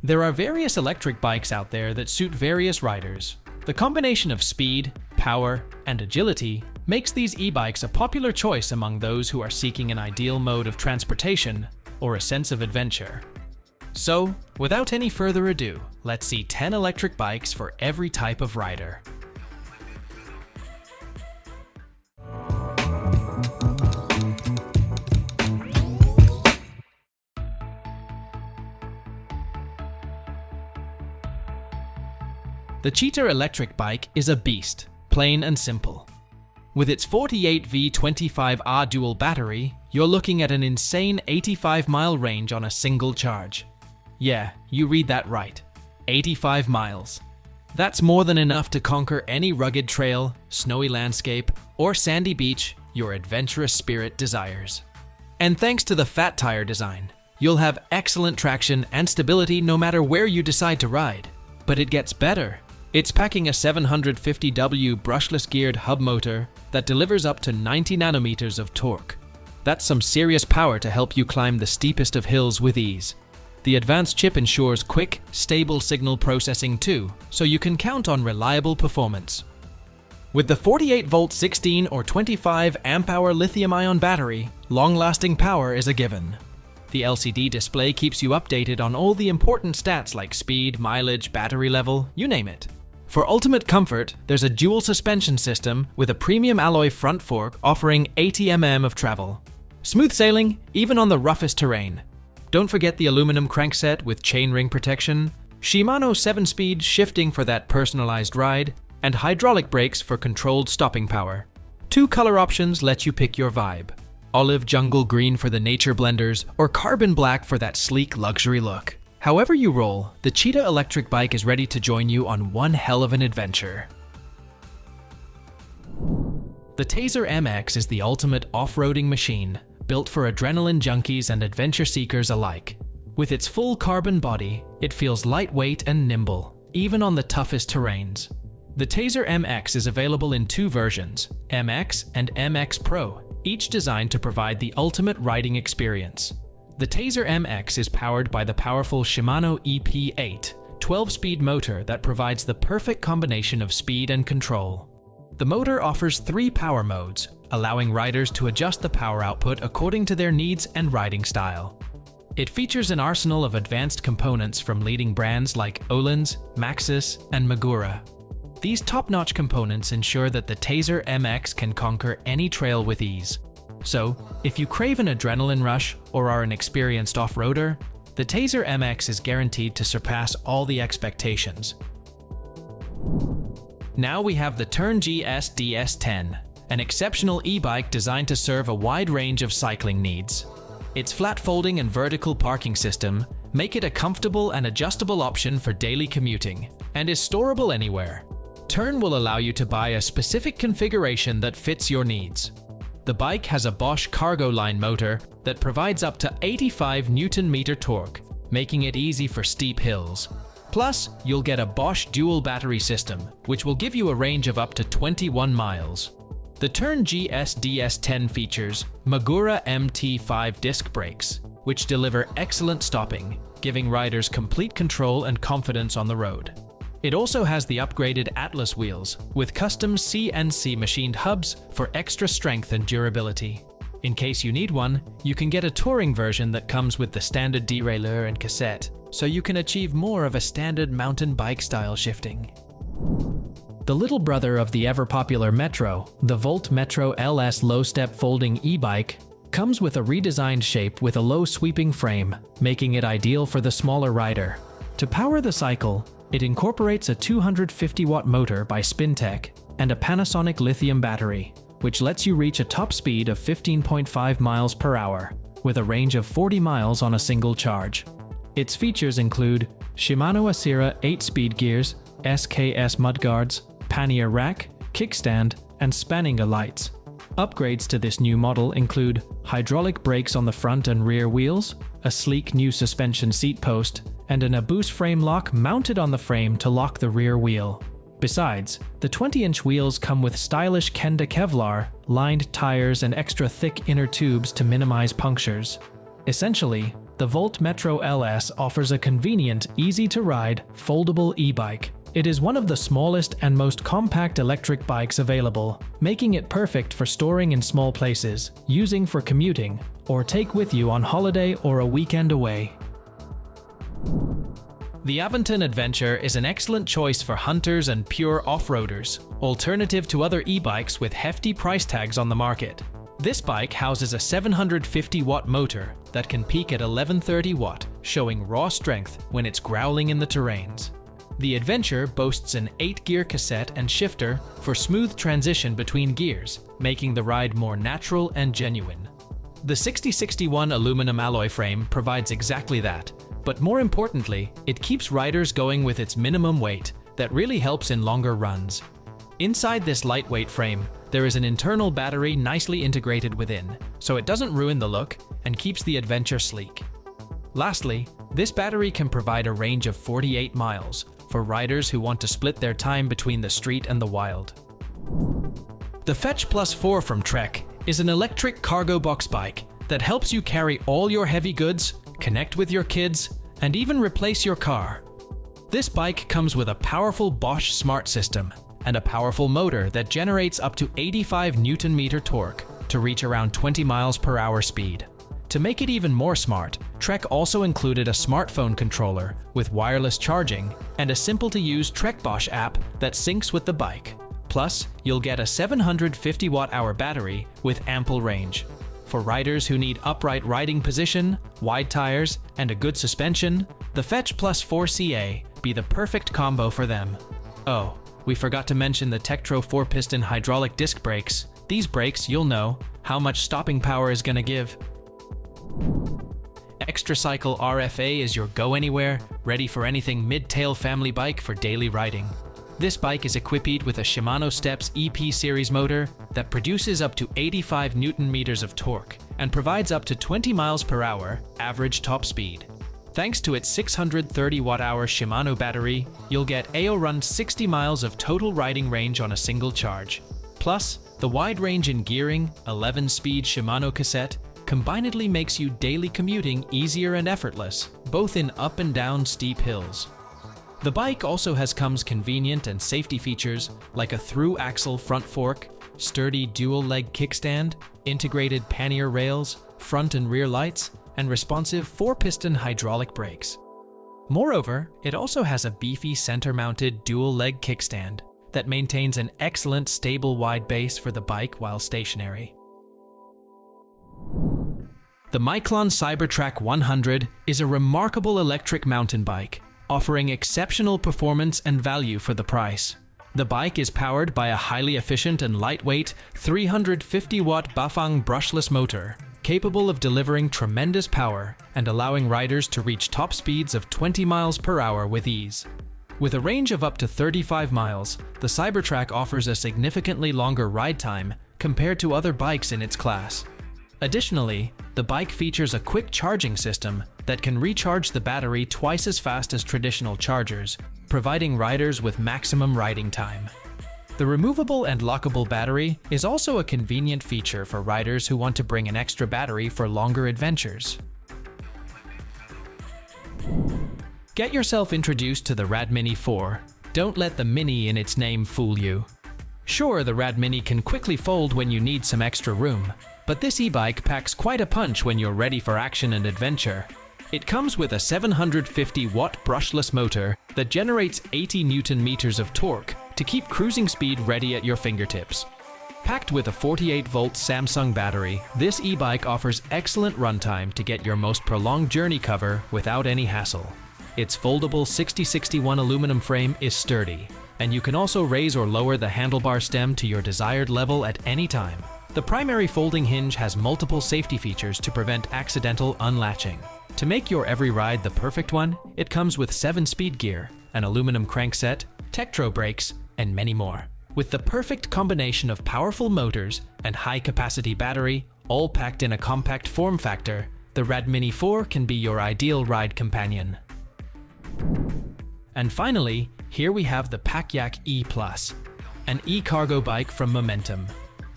There are various electric bikes out there that suit various riders. The combination of speed, power, and agility makes these e-bikes a popular choice among those who are seeking an ideal mode of transportation or a sense of adventure. So, without any further ado, let's see 10 electric bikes for every type of rider. The Cheetah electric bike is a beast, plain and simple. With its 48V25R dual battery, you're looking at an insane 85-mile range on a single charge. Yeah, you read that right. 85 miles. That's more than enough to conquer any rugged trail, snowy landscape, or sandy beach your adventurous spirit desires. And thanks to the fat tire design, you'll have excellent traction and stability no matter where you decide to ride. But it gets better. It's packing a 750W brushless geared hub motor that delivers up to 90 nanometers of torque. That's some serious power to help you climb the steepest of hills with ease. The advanced chip ensures quick, stable signal processing too, so you can count on reliable performance. With the 48V 16 or 25 amp-hour lithium-ion battery, long-lasting power is a given. The LCD display keeps you updated on all the important stats like speed, mileage, battery level, you name it. For ultimate comfort, there's a dual suspension system with a premium alloy front fork offering 80 mm of travel. Smooth sailing, even on the roughest terrain. Don't forget the aluminum crankset with chainring protection, Shimano 7-speed shifting for that personalized ride, and hydraulic brakes for controlled stopping power. 2 color options let you pick your vibe. Olive jungle green for the nature blenders, or carbon black for that sleek luxury look. However you roll, the Cheetah electric bike is ready to join you on one hell of an adventure. The Taser MX is the ultimate off-roading machine, built for adrenaline junkies and adventure seekers alike. With its full carbon body, it feels lightweight and nimble, even on the toughest terrains. The Taser MX is available in 2 versions, MX and MX Pro, each designed to provide the ultimate riding experience. The Taser MX is powered by the powerful Shimano EP8 12-speed motor that provides the perfect combination of speed and control. The motor offers 3 power modes, allowing riders to adjust the power output according to their needs and riding style. It features an arsenal of advanced components from leading brands like Öhlins, Maxxis, and Magura. These top-notch components ensure that the Taser MX can conquer any trail with ease. So, if you crave an adrenaline rush or are an experienced off-roader, the Taser MX is guaranteed to surpass all the expectations. Now we have the GSD S10, an exceptional e-bike designed to serve a wide range of cycling needs. Its flat folding and vertical parking system make it a comfortable and adjustable option for daily commuting, and is storable anywhere. Turn will allow you to buy a specific configuration that fits your needs. The bike has a Bosch cargo line motor that provides up to 85 Nm torque, making it easy for steep hills. Plus, you'll get a Bosch dual battery system, which will give you a range of up to 21 miles. The GSD S10 features Magura MT5 disc brakes, which deliver excellent stopping, giving riders complete control and confidence on the road. It also has the upgraded Atlas wheels, with custom CNC machined hubs for extra strength and durability. In case you need one, you can get a touring version that comes with the standard derailleur and cassette, so you can achieve more of a standard mountain bike style shifting. The little brother of the ever-popular Metro, the Volt Metro LS low-step folding e-bike, comes with a redesigned shape with a low sweeping frame, making it ideal for the smaller rider. To power the cycle, it incorporates a 250-watt motor by Spintech and a Panasonic lithium battery, which lets you reach a top speed of 15.5 miles per hour, with a range of 40 miles on a single charge. Its features include Shimano Acera 8-speed gears, SKS mudguards, pannier rack, kickstand, and Spanninger lights. Upgrades to this new model include hydraulic brakes on the front and rear wheels, a sleek new suspension seat post, and an ABUS frame lock mounted on the frame to lock the rear wheel. Besides, the 20-inch wheels come with stylish Kenda Kevlar, lined tires, and extra thick inner tubes to minimize punctures. Essentially, The Volt Metro LS offers a convenient, easy-to-ride, foldable e-bike. It is one of the smallest and most compact electric bikes available, making it perfect for storing in small places, using for commuting, or take with you on holiday or a weekend away. The Aventon Adventure is an excellent choice for hunters and pure off-roaders, alternative to other e-bikes with hefty price tags on the market. This bike houses a 750-watt motor that can peak at 1130 watt, showing raw strength when it's growling in the terrains. The Adventure boasts an 8-gear cassette and shifter for smooth transition between gears, making the ride more natural and genuine. The 6061 aluminum alloy frame provides exactly that, but more importantly, it keeps riders going with its minimum weight that really helps in longer runs. Inside this lightweight frame, there is an internal battery nicely integrated within, so it doesn't ruin the look and keeps the Adventure sleek. Lastly, this battery can provide a range of 48 miles for riders who want to split their time between the street and the wild. The Fetch Plus 4 from Trek is an electric cargo box bike that helps you carry all your heavy goods, connect with your kids, and even replace your car. This bike comes with a powerful Bosch Smart System and a powerful motor that generates up to 85 Nm torque to reach around 20 miles per hour speed. To make it even more smart, Trek also included a smartphone controller with wireless charging and a simple-to-use Trek Bosch app that syncs with the bike. Plus, you'll get a 750 watt-hour battery with ample range. For riders who need upright riding position, wide tires, and a good suspension, the Fetch Plus 4CA be the perfect combo for them. Oh, we forgot to mention the Tektro 4-piston hydraulic disc brakes. These brakes, you'll know how much stopping power is gonna give. Extracycle RFA is your go-anywhere, ready for anything mid-tail family bike for daily riding. This bike is equipped with a Shimano Steps EP series motor that produces up to 85 Nm of torque and provides up to 20 miles per hour average top speed. Thanks to its 630 watt-hour Shimano battery, you'll get run 60 miles of total riding range on a single charge. Plus, the wide range in gearing, 11-speed Shimano cassette, combinedly makes you daily commuting easier and effortless, both in up and down steep hills. The bike also comes convenient and safety features like a through-axle front fork, sturdy dual-leg kickstand, integrated pannier rails, front and rear lights, and responsive 4-piston hydraulic brakes. Moreover, it also has a beefy center-mounted dual-leg kickstand that maintains an excellent stable wide base for the bike while stationary. The Mikon Cybertrack 100 is a remarkable electric mountain bike, offering exceptional performance and value for the price. The bike is powered by a highly efficient and lightweight 350-watt Bafang brushless motor, capable of delivering tremendous power and allowing riders to reach top speeds of 20 miles per hour with ease. With a range of up to 35 miles, the Cybertrack offers a significantly longer ride time compared to other bikes in its class. Additionally, the bike features a quick charging system that can recharge the battery twice as fast as traditional chargers, providing riders with maximum riding time. The removable and lockable battery is also a convenient feature for riders who want to bring an extra battery for longer adventures. Get yourself introduced to the Rad Mini 4. Don't let the Mini in its name fool you. Sure, the Rad Mini can quickly fold when you need some extra room, but this e-bike packs quite a punch when you're ready for action and adventure. It comes with a 750-watt brushless motor that generates 80 Nm of torque to keep cruising speed ready at your fingertips. Packed with a 48-volt Samsung battery, this e-bike offers excellent runtime to get your most prolonged journey cover without any hassle. Its foldable 6061 aluminum frame is sturdy, and you can also raise or lower the handlebar stem to your desired level at any time. The primary folding hinge has multiple safety features to prevent accidental unlatching. To make your every ride the perfect one, it comes with 7-speed gear, an aluminum crankset, Tektro brakes, and many more. With the perfect combination of powerful motors and high-capacity battery, all packed in a compact form factor, the Rad Mini 4 can be your ideal ride companion. And finally, here we have the Pacifica E+, an e-cargo bike from Momentum.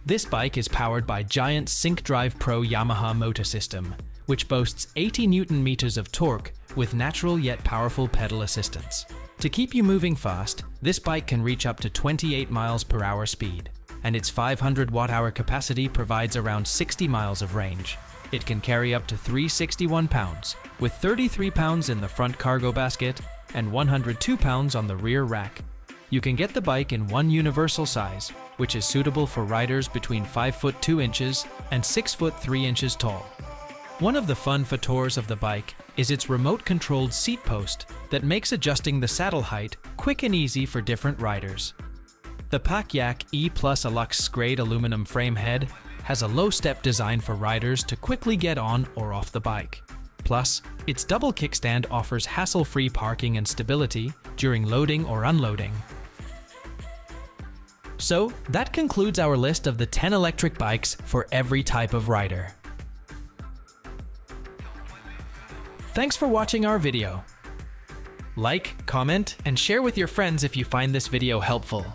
This bike is powered by Giant's Sync Drive Pro Yamaha motor system, which boasts 80 Newton meters of torque with natural yet powerful pedal assistance. To keep you moving fast, this bike can reach up to 28 miles per hour speed, and its 500 watt-hour capacity provides around 60 miles of range. It can carry up to 361 pounds, with 33 pounds in the front cargo basket and 102 pounds on the rear rack. You can get the bike in one universal size, which is suitable for riders between 5 foot 2 inches and 6 foot 3 inches tall. One of the fun features of the bike is its remote-controlled seat post that makes adjusting the saddle height quick and easy for different riders. The Haoqi E+ Alux grade aluminum frame head has a low-step design for riders to quickly get on or off the bike. Plus, its double kickstand offers hassle-free parking and stability during loading or unloading. So, that concludes our list of the 10 electric bikes for every type of rider. Thanks for watching our video. Like, comment, and share with your friends if you find this video helpful.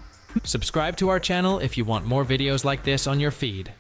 Subscribe to our channel if you want more videos like this on your feed.